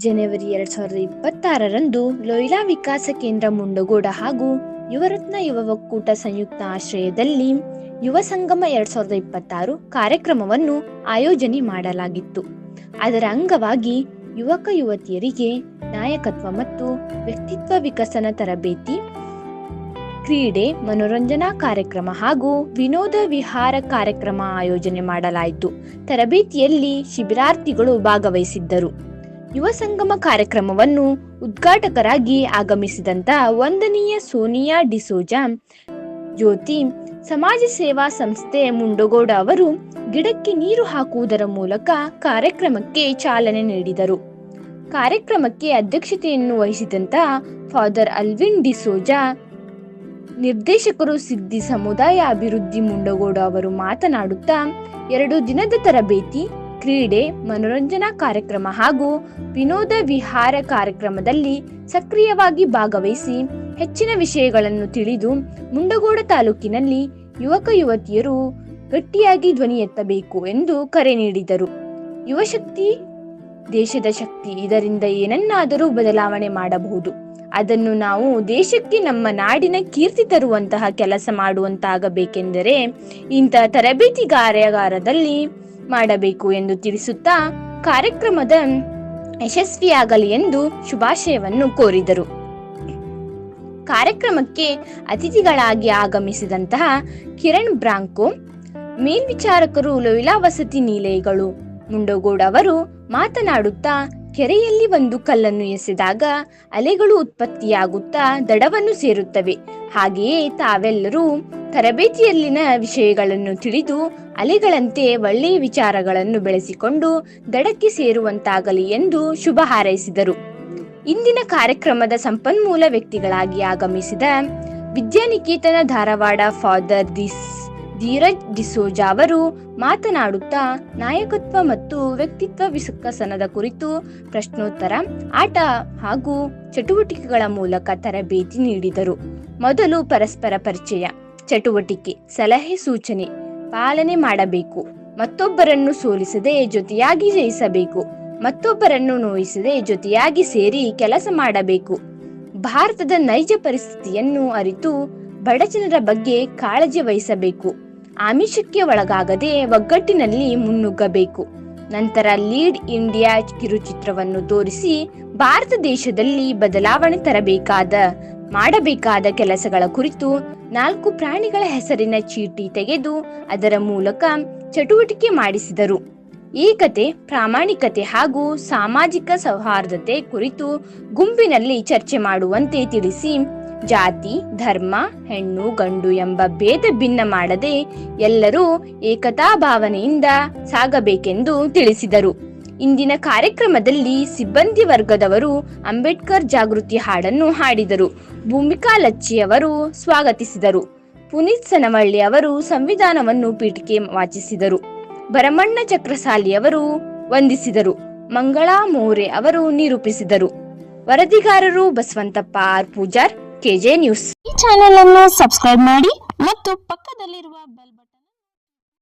ಜನವರಿ 2026ರಂದು ಲೋಯ್ಲಾ ವಿಕಾಸ ಕೇಂದ್ರ ಮುಂಡಗೋಡ ಹಾಗೂ ಯುವರತ್ನ ಯುವ ಒಕ್ಕೂಟ ಸಂಯುಕ್ತ ಆಶ್ರಯದಲ್ಲಿ ಯುವ ಸಂಗಮ 2026 ಕಾರ್ಯಕ್ರಮವನ್ನು ಆಯೋಜನೆ ಮಾಡಲಾಗಿತ್ತು. ಅದರ ಅಂಗವಾಗಿ ಯುವಕ ಯುವತಿಯರಿಗೆ ನಾಯಕತ್ವ ಮತ್ತು ವ್ಯಕ್ತಿತ್ವ ವಿಕಸನ ತರಬೇತಿ, ಕ್ರೀಡೆ, ಮನೋರಂಜನಾ ಕಾರ್ಯಕ್ರಮ ಹಾಗೂ ವಿನೋದ ವಿಹಾರ ಕಾರ್ಯಕ್ರಮ ಆಯೋಜನೆ ಮಾಡಲಾಯಿತು. ತರಬೇತಿಯಲ್ಲಿ ಶಿಬಿರಾರ್ಥಿಗಳು ಭಾಗವಹಿಸಿದ್ದರು. ಯುವ ಸಂಗಮ ಕಾರ್ಯಕ್ರಮವನ್ನು ಉದ್ಘಾಟಕರಾಗಿ ಆಗಮಿಸಿದಂತ ವಂದನೀಯ ಸೋನಿಯಾ ಡಿಸೋಜಾ ಜ್ಯೋತಿ ಸಮಾಜ ಸೇವಾ ಸಂಸ್ಥೆ ಮುಂಡಗೋಡ ಅವರು ಗಿಡಕ್ಕೆ ನೀರು ಹಾಕುವುದರ ಮೂಲಕ ಕಾರ್ಯಕ್ರಮಕ್ಕೆ ಚಾಲನೆ ನೀಡಿದರು. ಕಾರ್ಯಕ್ರಮಕ್ಕೆ ಅಧ್ಯಕ್ಷತೆಯನ್ನು ವಹಿಸಿದಂತ ಫಾದರ್ ಅಲ್ವಿನ್ ಡಿಸೋಜಾ, ನಿರ್ದೇಶಕರು ಸಿದ್ದಿ ಸಮುದಾಯ ಅಭಿವೃದ್ಧಿ ಮುಂಡಗೋಡ ಅವರು ಮಾತನಾಡುತ್ತಾ 2 ದಿನದ ತರಬೇತಿ, ಕ್ರೀಡೆ, ಮನೋರಂಜನಾ ಕಾರ್ಯಕ್ರಮ ಹಾಗೂ ವಿನೋದ ವಿಹಾರ ಕಾರ್ಯಕ್ರಮದಲ್ಲಿ ಸಕ್ರಿಯವಾಗಿ ಭಾಗವಹಿಸಿ ಹೆಚ್ಚಿನ ವಿಷಯಗಳನ್ನು ತಿಳಿದು ಮುಂಡಗೋಡ ತಾಲೂಕಿನಲ್ಲಿ ಯುವಕ ಯುವತಿಯರು ಗಟ್ಟಿಯಾಗಿ ಧ್ವನಿ ಎತ್ತಬೇಕು ಎಂದು ಕರೆ ನೀಡಿದರು. ಯುವಶಕ್ತಿ ದೇಶದ ಶಕ್ತಿ. ಇದರಿಂದ ಏನನ್ನಾದರೂ ಬದಲಾವಣೆ ಮಾಡಬಹುದು. ಅದನ್ನು ನಾವು ದೇಶಕ್ಕೆ, ನಮ್ಮ ನಾಡಿನ ಕೀರ್ತಿ ತರುವಂತಹ ಕೆಲಸ ಮಾಡುವಂತಾಗಬೇಕೆಂದರೆ ಇಂತಹ ತರಬೇತಿ ಕಾರ್ಯಾಗಾರದಲ್ಲಿ ಮಾಡಬೇಕು ಎಂದು ತಿಳಿಸುತ್ತಾ ಕಾರ್ಯಕ್ರಮದ ಯಶಸ್ವಿಯಾಗಲಿ ಎಂದು ಶುಭಾಶಯವನ್ನು ಕೋರಿದರು. ಕಾರ್ಯಕ್ರಮಕ್ಕೆ ಅತಿಥಿಗಳಾಗಿ ಆಗಮಿಸಿದಂತಹ ಕಿರಣ್ ಬ್ರಾಂಕೋ, ಮೇಲ್ವಿಚಾರಕರು ಲೋಯ್ಲಾ ವಸತಿ ನಿಲಯಗಳು ಮುಂಡಗೋಡ ಅವರು ಮಾತನಾಡುತ್ತಾ, ಕೆರೆಯಲ್ಲಿ ಒಂದು ಕಲ್ಲನ್ನು ಎಸೆದಾಗ ಅಲೆಗಳು ಉತ್ಪತ್ತಿಯಾಗುತ್ತಾ ದಡವನ್ನು ಸೇರುತ್ತವೆ. ಹಾಗೆಯೇ ತಾವೆಲ್ಲರೂ ತರಬೇತಿಯಲ್ಲಿನ ವಿಷಯಗಳನ್ನು ತಿಳಿದು ಅಲೆಗಳಂತೆ ಒಳ್ಳೆಯ ವಿಚಾರಗಳನ್ನು ಬೆಳೆಸಿಕೊಂಡು ದಡಕ್ಕೆ ಸೇರುವಂತಾಗಲಿ ಎಂದು ಶುಭ ಹಾರೈಸಿದರು. ಇಂದಿನ ಕಾರ್ಯಕ್ರಮದ ಸಂಪನ್ಮೂಲ ವ್ಯಕ್ತಿಗಳಾಗಿ ಆಗಮಿಸಿದ ವಿದ್ಯಾನಿಕೇತನ ಧಾರವಾಡ ಫಾದರ್ ಧೀರಜ್ ಡಿಸೋಜಾ ಅವರು ಮಾತನಾಡುತ್ತಾ ನಾಯಕತ್ವ ಮತ್ತು ವ್ಯಕ್ತಿತ್ವ ವಿಕಸನದ ಕುರಿತು ಪ್ರಶ್ನೋತ್ತರ, ಆಟ ಹಾಗೂ ಚಟುವಟಿಕೆಗಳ ಮೂಲಕ ತರಬೇತಿ ನೀಡಿದರು. ಮೊದಲು ಪರಸ್ಪರ ಪರಿಚಯ, ಚಟುವಟಿಕೆ, ಸಲಹೆ ಸೂಚನೆ ಪಾಲನೆ ಮಾಡಬೇಕು, ಮತ್ತೊಬ್ಬರನ್ನು ಸೋಲಿಸದೆ ಜೊತೆಯಾಗಿ ಜಯಿಸಬೇಕು, ಮತ್ತೊಬ್ಬರನ್ನು ನೋಯಿಸದೆ ಜೊತೆಯಾಗಿ ಸೇರಿ ಕೆಲಸ ಮಾಡಬೇಕು, ಭಾರತದ ನೈಜ ಪರಿಸ್ಥಿತಿಯನ್ನು ಅರಿತು ಬಡಜನರ ಬಗ್ಗೆ ಕಾಳಜಿ ವಹಿಸಬೇಕು, ಆಮಿಷಕ್ಕೆ ಒಳಗಾಗದೆ ಒಗ್ಗಟ್ಟಿನಲ್ಲಿ ಮುನ್ನುಗ್ಗಬೇಕು. ನಂತರ ಲೀಡ್ ಇಂಡಿಯಾ ಕಿರುಚಿತ್ರವನ್ನು ತೋರಿಸಿ ಭಾರತ ದೇಶದಲ್ಲಿ ಬದಲಾವಣೆ ಮಾಡಬೇಕಾದ ಕೆಲಸಗಳ ಕುರಿತು 4 ಪ್ರಾಣಿಗಳ ಹೆಸರಿನ ಚೀಟಿ ತೆಗೆದು ಅದರ ಮೂಲಕ ಚಟುವಟಿಕೆ ಮಾಡಿಸಿದರು. ಏಕತೆ, ಪ್ರಾಮಾಣಿಕತೆ ಹಾಗೂ ಸಾಮಾಜಿಕ ಸೌಹಾರ್ದತೆ ಕುರಿತು ಗುಂಪಿನಲ್ಲಿ ಚರ್ಚೆ ಮಾಡುವಂತೆ ತಿಳಿಸಿ, ಜಾತಿ, ಧರ್ಮ, ಹೆಣ್ಣು ಗಂಡು ಎಂಬ ಭೇದ ಭಿನ್ನ ಮಾಡದೆ ಎಲ್ಲರೂ ಏಕತಾ ಭಾವನೆಯಿಂದ ಸಾಗಬೇಕೆಂದು ತಿಳಿಸಿದರು. ಇಂದಿನ ಕಾರ್ಯಕ್ರಮದಲ್ಲಿ ಸಿಬ್ಬಂದಿ ವರ್ಗದವರು ಅಂಬೇಡ್ಕರ್ ಜಾಗೃತಿ ಹಾಡನ್ನು ಹಾಡಿದರು. ಭೂಮಿಕಾ ಲಚ್ಚಿ ಅವರು ಸ್ವಾಗತಿಸಿದರು. ಪುನೀತ್ ಸನವಳ್ಳಿ ಅವರು ಸಂವಿಧಾನವನ್ನು ಪೀಠಿಕೆ ವಾಚಿಸಿದರು. ಭರಮಣ್ಣ ಚಕ್ರಸಾಲಿ ಅವರು ವಂದಿಸಿದರು. ಮಂಗಳಾ ಮೋರೆ ಅವರು ನಿರೂಪಿಸಿದರು. ವರದಿಗಾರರು Basavantappa R Pujar, KJ news. ಈ ಚಾನೆಲ್ ಅನ್ನು ಸಬ್ಸ್ಕ್ರೈಬ್ ಮಾಡಿ ಮತ್ತು ಪಕ್ಕದಲ್ಲಿರುವ ಬೆಲ್